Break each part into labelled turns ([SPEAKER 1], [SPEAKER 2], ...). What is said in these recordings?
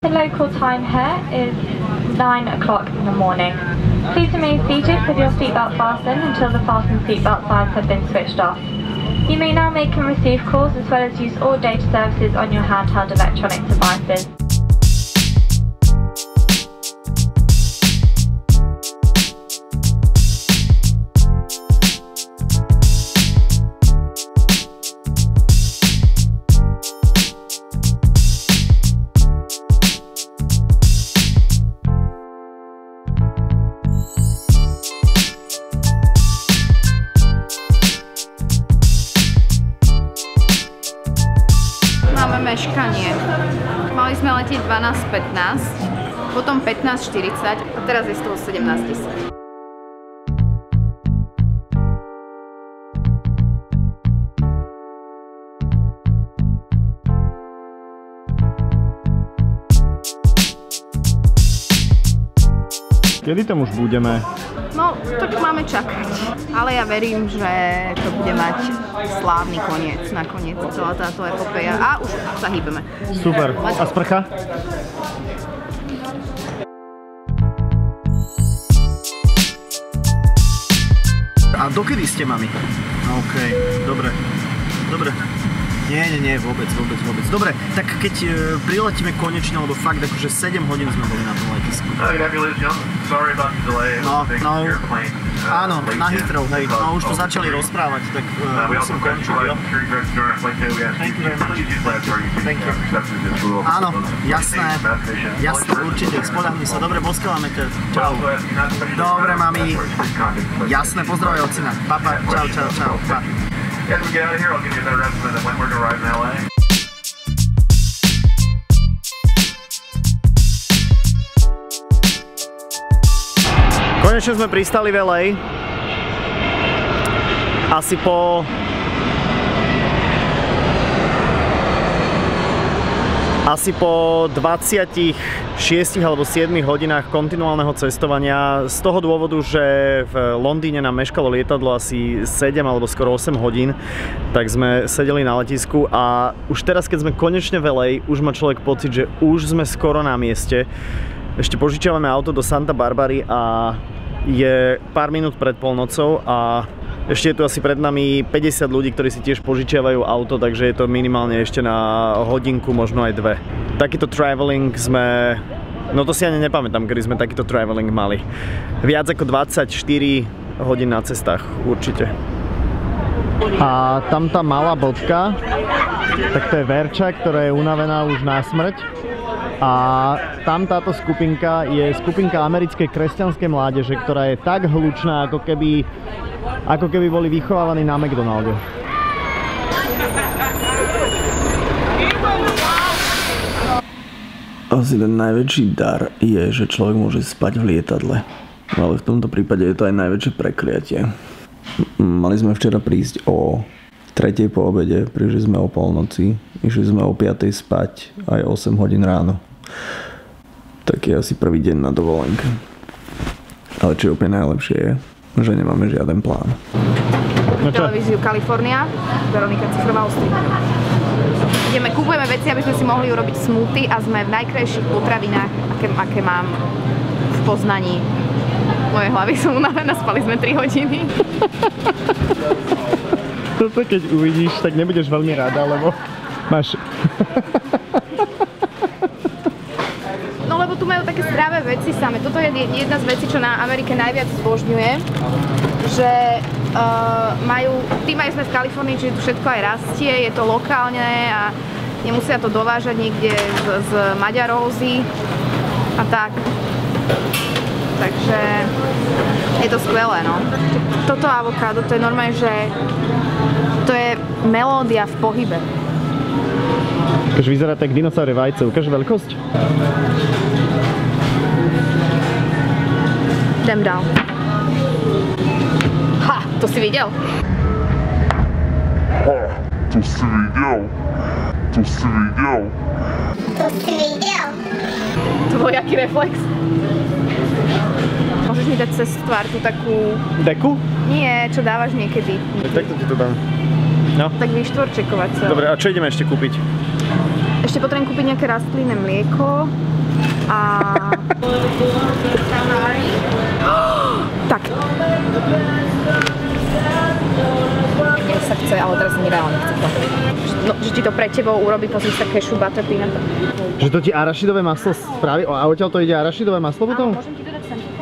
[SPEAKER 1] The local time here is 9 o'clock in the morning. Please remain seated with your seatbelt fastened until the fasten seatbelt signs have been switched off. You may now make and receive calls as well as use all data services on your handheld electronic devices.
[SPEAKER 2] Máme meškanie. Mali sme letieť 12:15, potom 15:40 a teraz je z toho 17:10.
[SPEAKER 3] Kedy tam už budeme?
[SPEAKER 2] No, tak máme čakať. Ale ja verím, že to bude mať slávny koniec nakoniec, celá táto epopeja. A už sa hýbeme.
[SPEAKER 3] Super. A sprcha?
[SPEAKER 4] A dokedy ste, mami? OK, dobre. Dobre. Nie, vôbec. Dobre, tak keď priletíme konečne, lebo fakt akože 7 hodín sme boli na tom letisku. No, áno, na Heathrow, hej. No už to začali rozprávať, tak musím končiť, jo? Thank you. Áno, jasné, určite, spoľahnú sa. Dobre, boskávame ťa. Čau. Dobre, mami. Jasné, pozdravuj ocina. Papa, čau. Pa.
[SPEAKER 5] As we get out of here, I'll give you a better estimate of when we're going to arrive in LA.
[SPEAKER 3] Konečne sme pristali v LA. Asi po 26 alebo 7 hodinách kontinuálneho cestovania z toho dôvodu, že v Londýne nám meškalo lietadlo asi 7 alebo skoro 8 hodín, tak sme sedeli na letisku a už teraz, keď sme konečne v LA, už má človek pocit, že už sme skoro na mieste. Ešte požičiavame auto do Santa Barbary a je pár minút pred polnocou a ešte je tu asi pred nami 50 ľudí, ktorí si tiež požičiavajú auto, takže je to minimálne ešte na hodinku, možno aj 2. Takýto traveling sme, no to si ani nepamätám, kedy sme takýto traveling mali. Viac ako 24 hodín na cestách, určite. A tam tá malá bodka, tak to je Verča, ktorá je unavená už na smrť. A tam táto skupinka je skupinka americkej kresťanskej mládeže, ktorá je tak hlučná, ako keby boli vychovávaní na McDonalde. Asi ten najväčší dar je, že človek môže spať v lietadle. Ale v tomto prípade je to aj najväčšie prekliatie. Mali sme včera prísť o 3:00 po obede, prišli sme o polnoci, išli sme o 5:00 spať aj 8 hodín ráno. Tak je asi prvý deň na dovolenke. Ale čo je úplne najlepšie je, že nemáme žiaden plán.
[SPEAKER 2] Televíziu Kalifornia, Veronika Cifrová Ostri. Kupujeme veci, aby sme si mohli urobiť smoothie a sme v najkrajších potravinách, aké mám v Poznaní. Moje hlavy sú unavené, spali sme 3 hodiny.
[SPEAKER 3] Toto keď uvidíš, tak nebudeš veľmi rada, lebo máš...
[SPEAKER 2] No lebo tu majú také zdravé veci same. Toto je jedna z vecí, čo na Amerike najviac zbožňuje. Že tým aj sme v Kalifornii, čiže tu všetko aj rastie, je to lokálne a nemusia to dovážať niekde z Maďarózy a tak. Takže je to skvelé, no. Toto avokádo, to je normálne, že to je melódia v pohybe.
[SPEAKER 3] Už vyzerá tak dinosaure vajce, ukáž veľkosť?
[SPEAKER 2] Idem dál. Ha, to si videl?
[SPEAKER 5] To si videl?
[SPEAKER 2] To bol jaký reflex? Môžeš mi dať cez tvár tú takú...
[SPEAKER 3] Deku?
[SPEAKER 2] Nie, čo dávaš niekedy.
[SPEAKER 3] Takto ti to dám. No.
[SPEAKER 2] Tak vyštvorčekovať sa.
[SPEAKER 3] Dobre, a čo ideme ešte kúpiť?
[SPEAKER 2] Ešte potrebujem kúpiť nejaké rastlinné mlieko, A... Tak. Mne sa chce, ale teraz mi reálne chce to. No, že ti to pre tebou urobí, pozri sa cashew butter peanut.
[SPEAKER 3] Že to ti arašidové maslo spraví? A odtiaľ to ide arašidové maslo potom?
[SPEAKER 2] Áno, môžem ti dodať sem toto?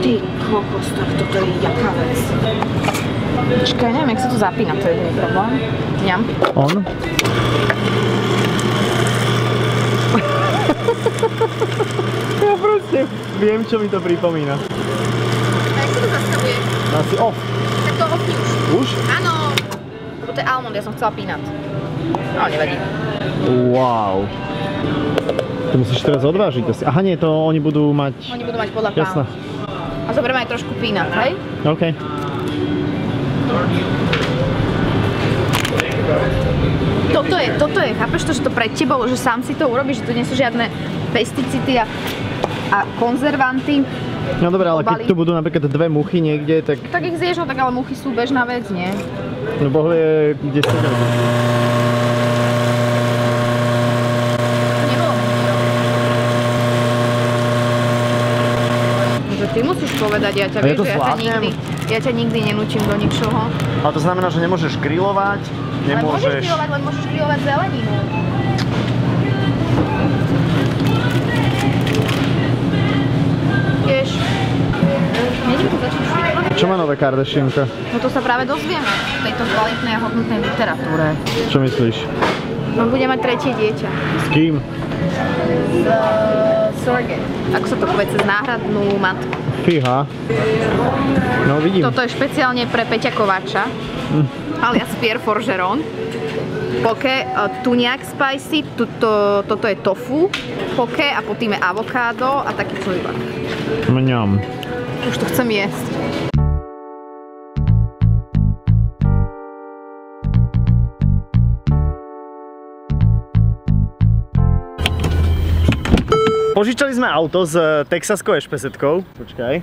[SPEAKER 2] Ty kokos, tak toto je jaká vec. Počkaj, neviem, jak sa to zapína, to je jediný problém. Ňam.
[SPEAKER 3] On? Ja proste viem, čo mi to pripomína.
[SPEAKER 2] A jak sa to zastavuje?
[SPEAKER 3] Asi off.
[SPEAKER 2] Tak to offni už.
[SPEAKER 3] Už?
[SPEAKER 2] Áno. Toto je almond, ja som chcela peanut. Ale nevadí.
[SPEAKER 3] Wow. To musíš teraz odvážiť asi. Aha, nie, to oni budú mať...
[SPEAKER 2] Oni budú mať podľa
[SPEAKER 3] Jasné.
[SPEAKER 2] A zoberieme aj trošku peanut, hej?
[SPEAKER 3] OK.
[SPEAKER 2] Toto je, chápeš to, že to pred tebou, že sám si to urobíš, že tu nie sú žiadne pesticídy a konzervanty.
[SPEAKER 3] No dobré, ale keď tu budú napríklad dve muchy niekde, tak...
[SPEAKER 2] Tak ich zješ, no tak ale muchy sú bežná vec, nie?
[SPEAKER 3] No boh vie, kde ste to.
[SPEAKER 2] Ty musíš povedať, ja ťa vieš, že ja ťa nikdy nenúčim do ničoho.
[SPEAKER 3] Ale to znamená, že nemôžeš grilovať, nemôžeš...
[SPEAKER 2] Len môžeš grilovať zeleninu. Vieš, nejdem to začať švitovať.
[SPEAKER 3] Čo má nové Kardashianka?
[SPEAKER 2] No to sa práve dozvieme v tejto kvalitnej a hodnotnej literatúre.
[SPEAKER 3] Čo myslíš?
[SPEAKER 2] On bude mať tretie dieťa.
[SPEAKER 3] S kým?
[SPEAKER 2] Surrogate. Ako sa to povie, cez náhradnú matku.
[SPEAKER 3] Fíha. No vidím.
[SPEAKER 2] Toto je špeciálne pre Peťa Kováča, alias Pierre Forgeron. Poke, tuniak spicy, toto je tofu, poke a potom je avokádo a taký čujbak.
[SPEAKER 3] Mňam.
[SPEAKER 2] Už to chcem jesť.
[SPEAKER 3] Požičali sme auto s texaskou ešpesetkou. Počkaj.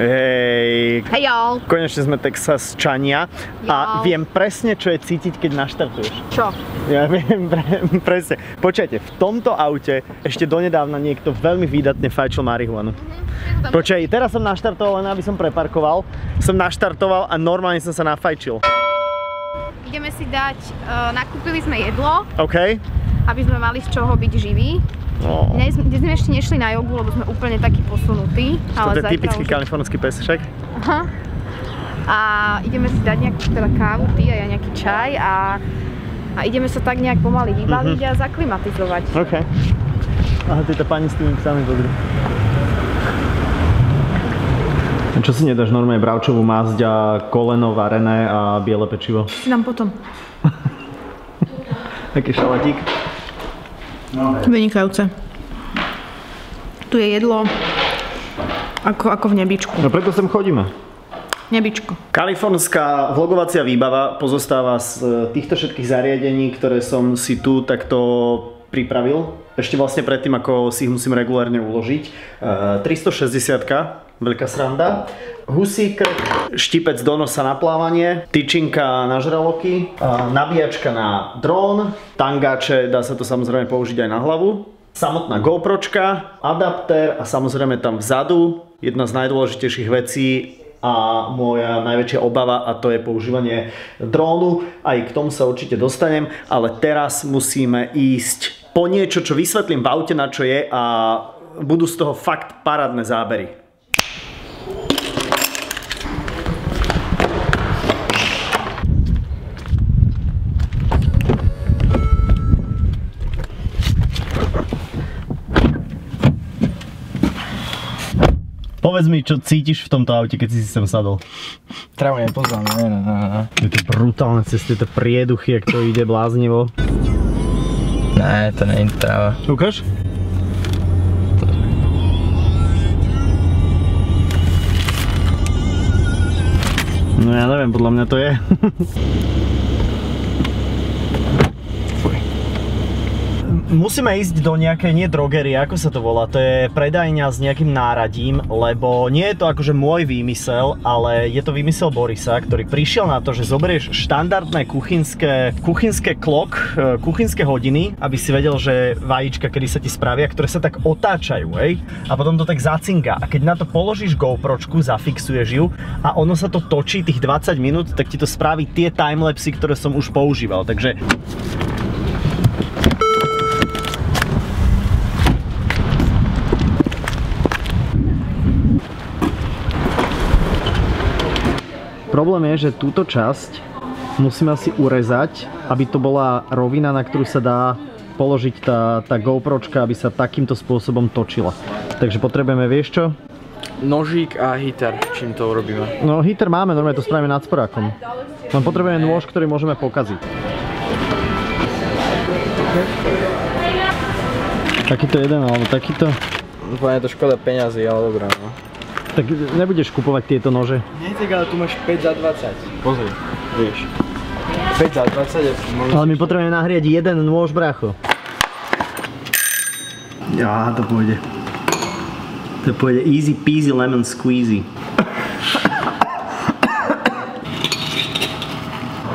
[SPEAKER 3] Hej.
[SPEAKER 2] Hej y'all.
[SPEAKER 3] Konečne sme Texasčania a viem presne, čo je cítiť, keď naštartuješ.
[SPEAKER 2] Čo?
[SPEAKER 3] Ja viem presne. Počkajte, v tomto aute ešte donedávna niekto veľmi výdatne fajčil marihuanu. Počkaj, teraz som naštartoval, len aby som preparkoval. Som naštartoval a normálne som sa nafajčil.
[SPEAKER 2] Ideme si dať, nakúpili sme jedlo,
[SPEAKER 3] OK.
[SPEAKER 2] aby sme mali z čoho byť živí.
[SPEAKER 3] No.
[SPEAKER 2] Dnes sme ešte nešli na jogu, lebo sme úplne takí posunutí.
[SPEAKER 3] To je typický kalifornský pes však.
[SPEAKER 2] Aha. A ideme si dať nejakú teda kávu, ty a ja nejaký čaj a ideme sa tak nejak pomaly vybaviť a zaklimatizovať.
[SPEAKER 3] OK. Aha, tieto pani s tými psami dobrí. Čo si nedáš normálne bravčovú masť a koleno varené a biele pečivo?
[SPEAKER 2] Si dám potom.
[SPEAKER 3] Taký šalatík.
[SPEAKER 2] Vynikajúce. Tu je jedlo ako v nebičku.
[SPEAKER 3] No preto sem chodíme.
[SPEAKER 2] Nebičko.
[SPEAKER 3] Kalifornská vlogovacia výbava pozostáva z týchto všetkých zariadení, ktoré som si tu takto pripravil. Ešte vlastne predtým, ako si ich musím regulárne uložiť. 360-ka, veľká sranda. Husík, štipec do nosa na plávanie, tyčinka na žraloky, nabíjačka na dron, tangáče, dá sa to samozrejme použiť aj na hlavu, samotná GoPročka, adaptér a samozrejme tam vzadu jedna z najdôležitejších vecí a moja najväčšia obava, a to je používanie drónu. Aj k tomu sa určite dostanem, ale teraz musíme ísť po niečo, čo vysvetlím v aute, na čo je, a budú z toho fakt parádne zábery. Povedz mi, čo cítiš v tomto aute, keď si sem sadol?
[SPEAKER 4] Trávu nepoznám, ne.
[SPEAKER 3] Je to brutálne cez tieto prieduchy, jak to ide bláznivo.
[SPEAKER 4] Ne, to není tráva.
[SPEAKER 3] Ukáž? No ja neviem, podľa mňa to je. Musíme ísť do nejakej, nie drogerie, ako sa to volá, to je predajňa s nejakým náradím, lebo nie je to akože môj výmysel, ale je to výmysel Borisa, ktorý prišiel na to, že zoberieš štandardné kuchynské hodiny, aby si vedel, že vajíčka, kedy sa ti spravia, ktoré sa tak otáčajú, hej? A potom to tak zacinga. A keď na to položíš GoPročku, zafixuješ ju a ono sa to točí tých 20 minút, tak ti to spraví tie timelapsy, ktoré som už používal. Takže problém je, že túto časť musíme asi urezať, aby to bola rovina, na ktorú sa dá položiť tá GoPročka, aby sa takýmto spôsobom točila. Takže potrebujeme, vieš čo?
[SPEAKER 6] Nožík a heater, čím to urobíme?
[SPEAKER 3] No heater máme, normálne to spravíme nad sporákom. Len potrebujeme nôž, ktorý môžeme pokaziť. Takýto jeden, alebo takýto?
[SPEAKER 6] Úplne to škoda peňazí, ale dobré, no.
[SPEAKER 3] Tak nebudeš kupovať tieto nože?
[SPEAKER 6] Nie, tak ale tu máš 5 za 20. Pozri, vieš. 5 za 20
[SPEAKER 3] Ale my potrebujeme nahriať jeden nôž, bracho. Ja, to pôjde. To pôjde easy peasy lemon squeezy.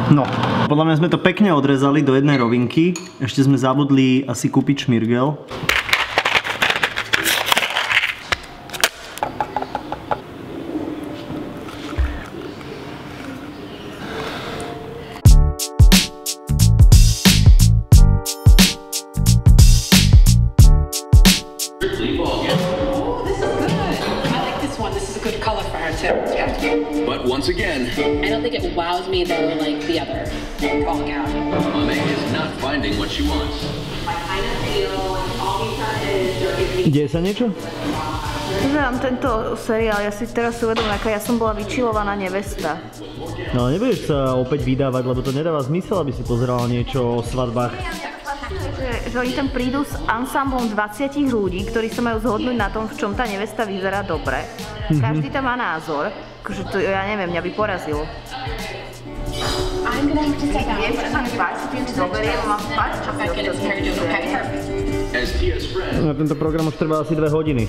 [SPEAKER 3] No, podľa mňa sme to pekne odrezali do jednej rovinky. Ešte sme zabudli asi kúpiť šmirgel.
[SPEAKER 7] But once again,
[SPEAKER 8] I don't think it wows me though like the other calling out.
[SPEAKER 7] Mame is not finding what she wants.
[SPEAKER 8] I kind of feel like all we've done is they're giving me.
[SPEAKER 3] Deje sa niečo?
[SPEAKER 2] Pozerám tento seriál, ja si teraz uvedomím, aká ja som bola vyčilovaná nevesta.
[SPEAKER 3] No nebudeš sa opäť vydávať, lebo to nedáva zmysel, aby si pozerala niečo o svadbách.
[SPEAKER 2] Že oni tam prídu s ansámblom 20 ľudí, ktorí sa majú zhodnúť na tom, v čom tá nevesta vyzerá dobre. Každý tam má názor, akože to, ja neviem, mňa by porazilo.
[SPEAKER 8] I'm gonna have to take that.
[SPEAKER 2] Viem, čo sa mi páči, viem, čo zoberiem, mám spať, čo si
[SPEAKER 7] As Tia's friend,
[SPEAKER 3] Na tento program už trvá asi 2 hodiny.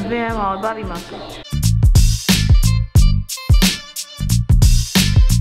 [SPEAKER 2] Viem, ale baví ma to.